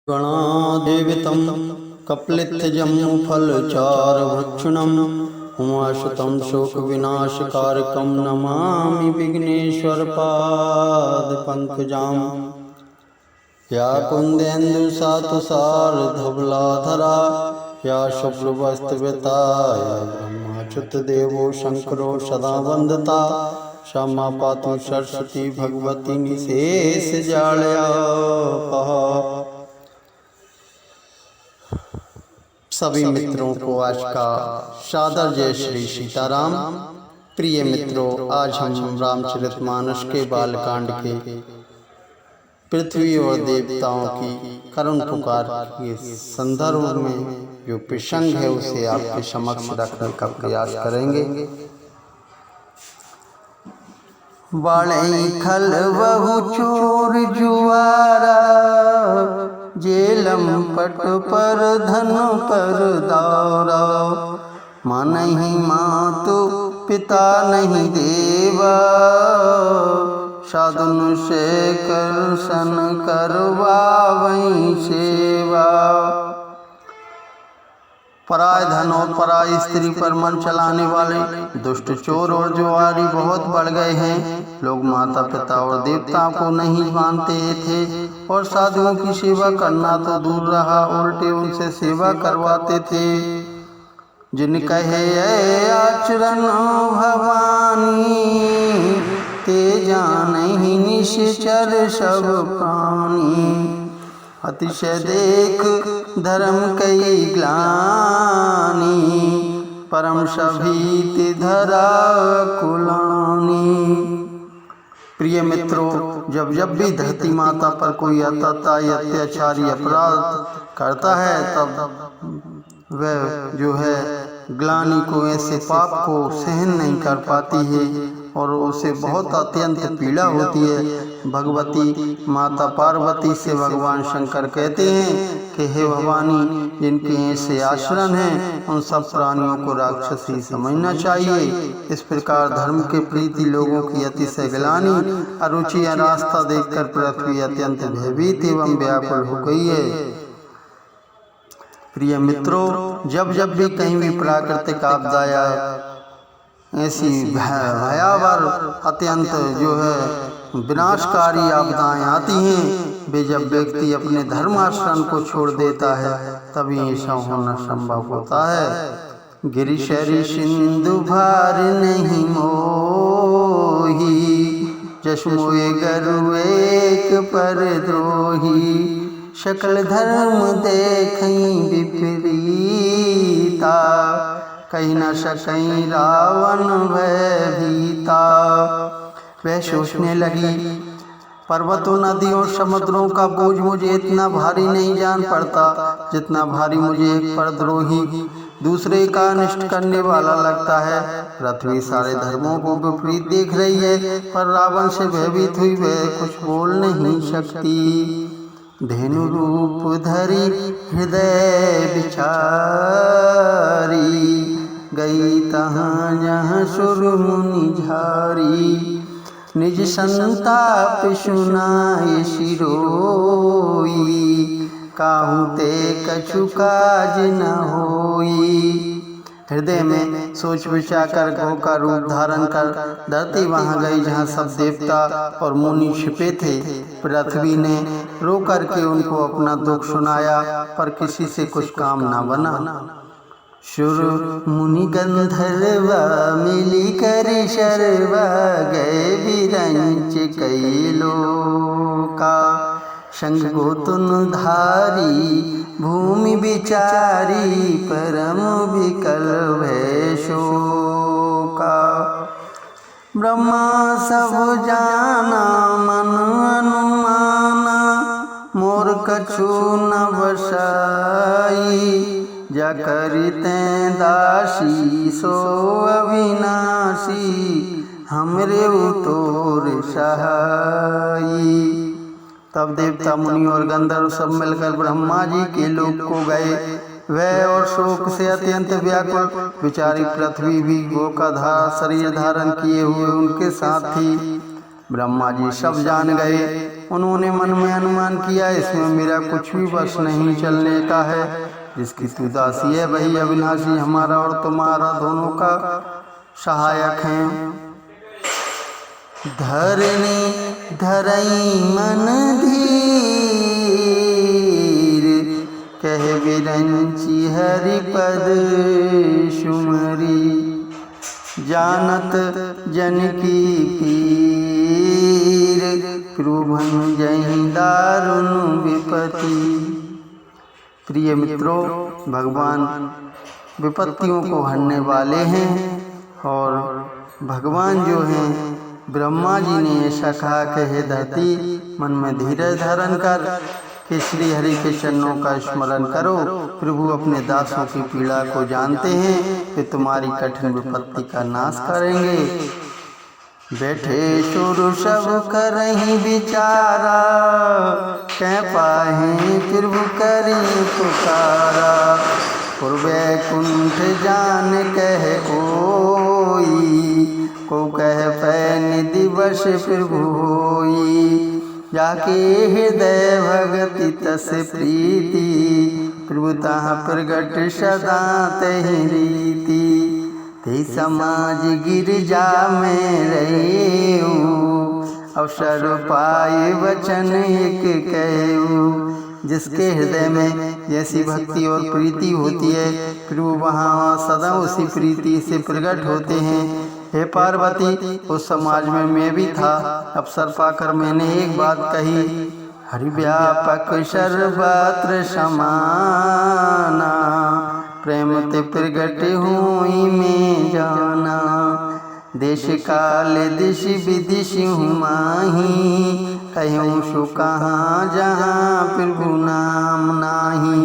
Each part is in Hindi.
गणादेवितं कपिलतिजम्मुफलचारुभक्षणम् उमासुतं शोकविनाशकारकं नमामि विघ्नेश्वरपादपङ्कजं। या कुन्देन्दुसातुसारधवलाधरा या शुभ्रवस्त्रवृता या ब्रह्मच्युतदेवो शङ्करो सदा वन्दता। क्षमा पातु सरस्वती भगवती निशेषजालया। सभी मित्रों को आज का सादर जय श्री सीताराम। प्रिय मित्रों, आज हम रामचरितमानस के बालकांड के पृथ्वी और देवताओं की करुण पुकार के संदर्भ में जो प्रसंग है उसे आपके समक्ष रखने का प्रयास करेंगे। बाणे खल बहु चोर जुआरा जेलम पट पर धन पर दौरा। माँ नहीं मातु पिता नहीं देवा साधुन से करसन करवा वहीं सेवा। पराय धन और पराय स्त्री पर मन चलाने वाले दुष्ट चोर और जुआरी बहुत बढ़ गए हैं। लोग माता पिता और देवताओं को नहीं मानते थे और साधुओं की सेवा करना तो दूर रहा, उल्टे उनसे सेवा करवाते थे। जिन कहे आचरण भवानी ते जानहि निश्चर सब प्राणी। अतिशय देख धर्म कई ग्लानि परम सभीति धरा कुलानी। प्रिय मित्रों, जब भी धरती माता पर कोई अत्याचारी अपराध करता है तब वह जो है ग्लानि को, ऐसे पाप को सहन नहीं कर पाती है और उसे बहुत अत्यंत पीड़ा होती है। भगवती माता पार्वती से भगवान शंकर कहते हैं कि हे भवानी, जिनके ऐसे आश्रम हैं उन सब प्राणियों को राक्षसी समझना चाहिए। इस प्रकार धर्म के प्रीति लोगों की अतिशय ग्लानि अरुचि या रास्ता देखकर पृथ्वी अत्यंत भयभीत एवं व्याकुल हो गई है। प्रिय मित्रों, जब भी कहीं भी प्राकृतिक आपदा या ऐसी भयावह अत्यंत जो है विनाशकारी आपदाएं आती हैं, वे जब व्यक्ति अपने धर्माश्रम को छोड़ देता है तभी ऐसा होना संभव होता है। गिरि शरी सिंधु भार नहीं मोही जस मोए गरु एक पर द्रोही। सकल धर्म देखई विपरीता कहीं न सकई रावण भयभीता। वह सोचने लगी, पर्वतों नदियों समुद्रों का बोझ मुझे इतना भारी नहीं जान पड़ता जितना भारी मुझे एक परद्रोही दूसरे का अनिष्ट करने वाला लगता है। पृथ्वी सारे धर्मों को विपरीत देख रही है पर रावण से भयभीत हुई वह कुछ बोल नहीं सकती। धेनु रूप धरी हृदय विचारी गई तहाँ जहाँ सुर मुनि झारी। निज संताप सुनाए सिरोई काहू ते कछु काज न होई। हृदय में सोच विचार कर गौ का रूप धारण कर धरती वहाँ गई जहाँ सब देवता और मुनि छिपे थे। पृथ्वी ने रो करके उनको अपना दुख सुनाया पर किसी से कुछ काम न बना। सुर मुनि गंधर्वा मिली कर शर्वा गए विरंच कई लोका। संग गोतुन धारी भूमि विचारी परम विकल भय शोका। ब्रह्मा सब जाना मन अनुमाना मोर कछु न बसाई। जा करिते दासी सो अविनाशी हमरे उतोर सहाई। तब देवता मुनि और गंधर्व सब मिलकर ब्रह्मा जी के लोक को गए। वह और शोक से अत्यंत व्याकुल विचारी पृथ्वी भी गो का शरीर धारण किए हुए उनके साथ थी। ब्रह्मा जी सब जान गए उन्होंने मन में अनुमान किया, इसमें मेरा कुछ भी बस नहीं चलने का है। जिसकी तू दासी है वही अविनाशी हमारा और तुम्हारा दोनों का सहायक है। धरनी धरई मन धीर, कह विरंची हरिपद सुमरी। जानत जन की पीर, प्रभु जहि दारुण विपत्ति। प्रिय मित्रों, भगवान विपत्तियों को हरने वाले हैं और भगवान जो हैं ब्रह्मा जी ने ऐसा कहा कि हे धरती, मन में धीरज धारण कर कि श्री हरि के चरणों का स्मरण करो। प्रभु अपने दासों की पीड़ा को जानते हैं कि तुम्हारी कठिन विपत्ति का नाश करेंगे। बैठे सुर सब करहीं विचारा, कह पाहे प्रभु करी पुकारा। वैकुंठ जान कह कोई, को कह पैन दिवस प्रभु होई। जाके हृदय भगति तस प्रीति, प्रभु तहाँ प्रगट सदा तहि रीति। ते समाज गिरजा में रहूं, अवसर पाए वचन एक कहूं। जिसके हृदय में जैसी भक्ति और प्रीति होती है, प्रभु वहाँ सदा उसी प्रीति से प्रकट होते हैं। हे पार्वती, उस समाज में मैं भी था। अवसर पाकर मैंने एक बात कही, हरि व्यापक सर्वत्र समाना। प्रेम ते प्रगट हुई में जाना। देश काल दिश विदिश माही, कहूँ सो कहाँ जहाँ प्रभु नाम नाही।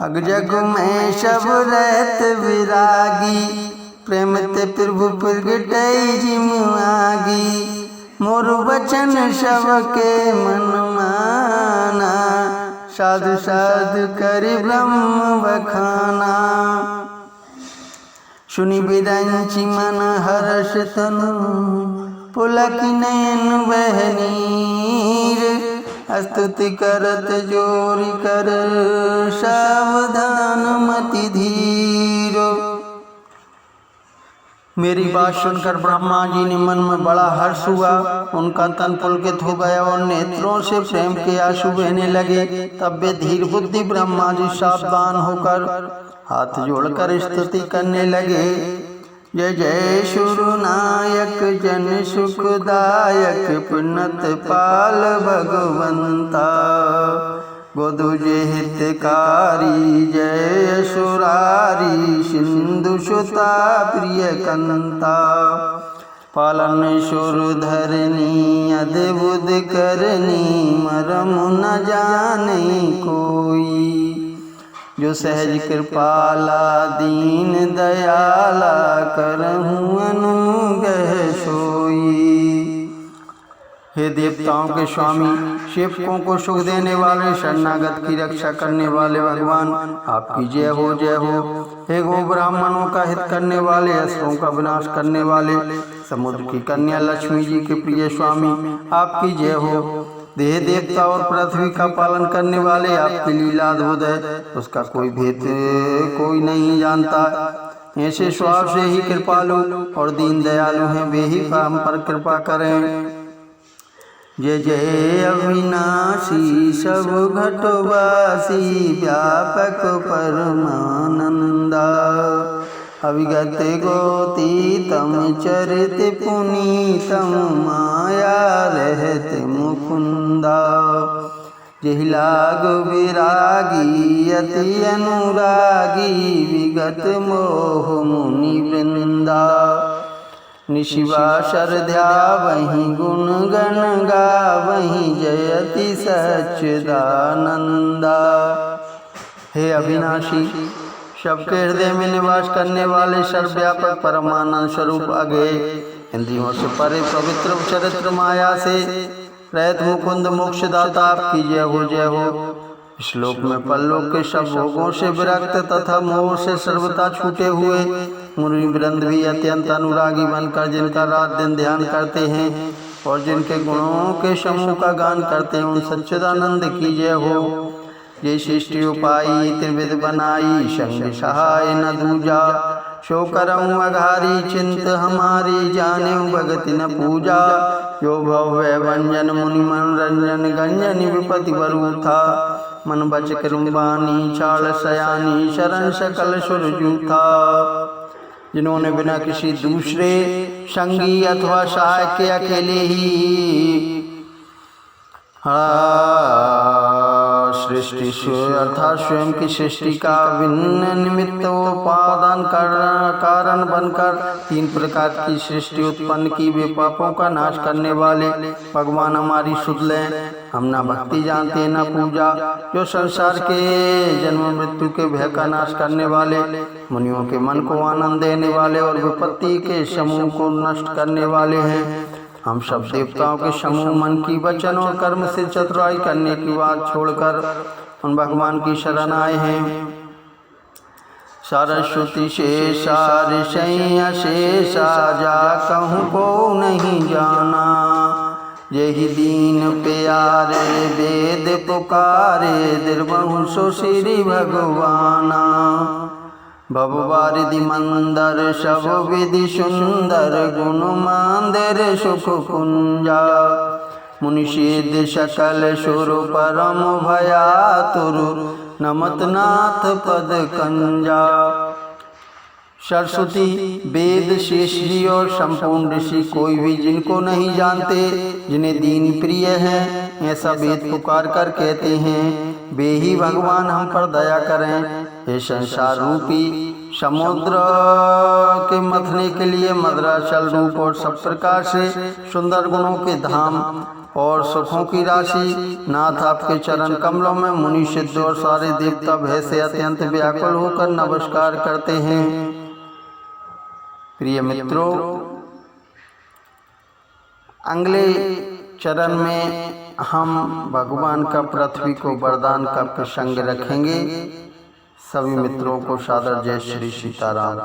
अग जग में सब रहत विरागी, प्रेम ते प्रभु प्रगटै जिम आगी। मोर वचन सबके मन माना, साधु साधु कर ब्रह्म बखाना। सुनि विरंची मन हर्ष तनु, पुलक नयन बह नीर। स्तुति करत जोरि कर, सावधान मति धीर। मेरी बात सुनकर ब्रह्मा जी ने मन में बड़ा हर्ष हुआ। उनका तन पुलकित हो गया और नेत्रों से प्रेम के आंसू बहने लगे। तब वे धीर बुद्धि ब्रह्मा जी सावधान होकर हाथ जोड़कर स्तुति करने लगे। जय जय सुरनायक जन सुखदायक, पुण्यत पाल भगवंता। गोदुजे हितकारी जय सुरारी, सिंधु सुता प्रिय कंता। पालन सुर धरनी अद्भुत करनी, मरम न जाने कोई। जो सहज कृपाला दीन दयाला, करहूँ अनुग्रह सोई। हे देवताओं के स्वामी, सेवकों को सुख देने वाले, शरणागत की रक्षा करने वाले भगवान, आपकी जय हो जय हो। हे गो ब्राह्मणों का हित करने वाले, असुरों का विनाश करने वाले, समुद्र की कन्या लक्ष्मी जी के प्रिय स्वामी, आपकी जय हो। देह देवता और पृथ्वी का पालन करने वाले, आपकी लीला अद्भुत है, उसका कोई भेद कोई नहीं जानता। ऐसे स्वभाव से ही कृपालु और दीन दयालु हैं, वे ही हम पर कृपा करें। जय जय अविनाशी सब घटवासी, व्यापक परमानंदा। अविगत गोतीतम चरित पुनीतम, माया रहत मुकुंदा। जेहि लाग विरागी अति अनुरागी, विगत मोह मुनि वृंदा। निशिवा श्रद्धा वहीं गुण गण गावहीं, जयति सच्चिदानंदा। हे अविनाशी, सबके हृदय में निवास करने वाले, सर्वव्यापक परमानंद स्वरूप, अगे इंद्रियों से परे पवित्र चरित्र माया से रहित मुकुंद मोक्षदाता, आपकी जय हो जय हो। श्लोक में परलोक के सब भोगों से विरक्त तथा मोह से सर्वथा छूटे हुए मुनि वृंद भी अत्यंत अनुरागी बनकर जिनका रात दिन ध्यान करते हैं, और जिनके गुणों के समूह का गान करते हैं उन सच्चिदानंद की जय हो। ये सृष्टि उपाई त्रिविध बनाई, संग सहाय न दूजा। सो करऊँ अघारी चिंत हमारी, जाने भगति न पूजा। यो भव्य वंजन मुनि मनोरंजन, गंजन विपति बरु था। मन बच करुम्बानी चाल सयानी, शरण सकल सुर जूथा। जिन्होंने बिना किसी दूसरे संगी अथवा सहायक के अकेले ही सृष्टि अर्थात स्वयं की सृष्टि का भिन्न निमित्त उपादान कारण बनकर 3 प्रकार की सृष्टि उत्पन्न की। वे पापों का नाश करने वाले भगवान हमारी सुध लें। हम ना भक्ति जानते न पूजा। जो संसार के जन्म मृत्यु के भय का नाश करने वाले, मुनियों के मन को आनंद देने वाले और विपत्ति के समूह को नष्ट करने वाले हैं। हम सब देवताओं के समूह मन की वचन और कर्म से चतुराई करने की बात छोड़कर उन भगवान की शरण आए हैं। सरस्वती से सार शेषा जा कहूँ को नहीं जाना। यही दीन प्यारे वेद पुकारे, दिर्बहु सो श्री भगवाना। भववारिधि मंदर सब विधि सुंदर, गुण मंदिर सुख कुंजा। मुनिषेद सकल सुर परम भयातुर, नमत नाथ पद कंजा। सरस्वती वेद शेषजी और संपूर्ण ऋषि कोई भी जिनको नहीं जानते, जिन्हें दीन प्रिय हैं, ऐसा वेद पुकार कर कहते हैं वे ही भगवान हम पर दया करें। ये संसार रूपी समुद्र के मथने के लिए मदराचल रूप और सब प्रकार से सुंदर गुणों के धाम और सुखों की राशि नाथ आपके चरण कमलों में मुनि सिद्ध और सारे देवता भय से अत्यंत व्याकुल होकर नमस्कार करते हैं। प्रिय मित्रों, अगले चरण में हम भगवान का पृथ्वी को वरदान का प्रसंग रखेंगे। सभी मित्रों को सादर जय श्री सीताराम।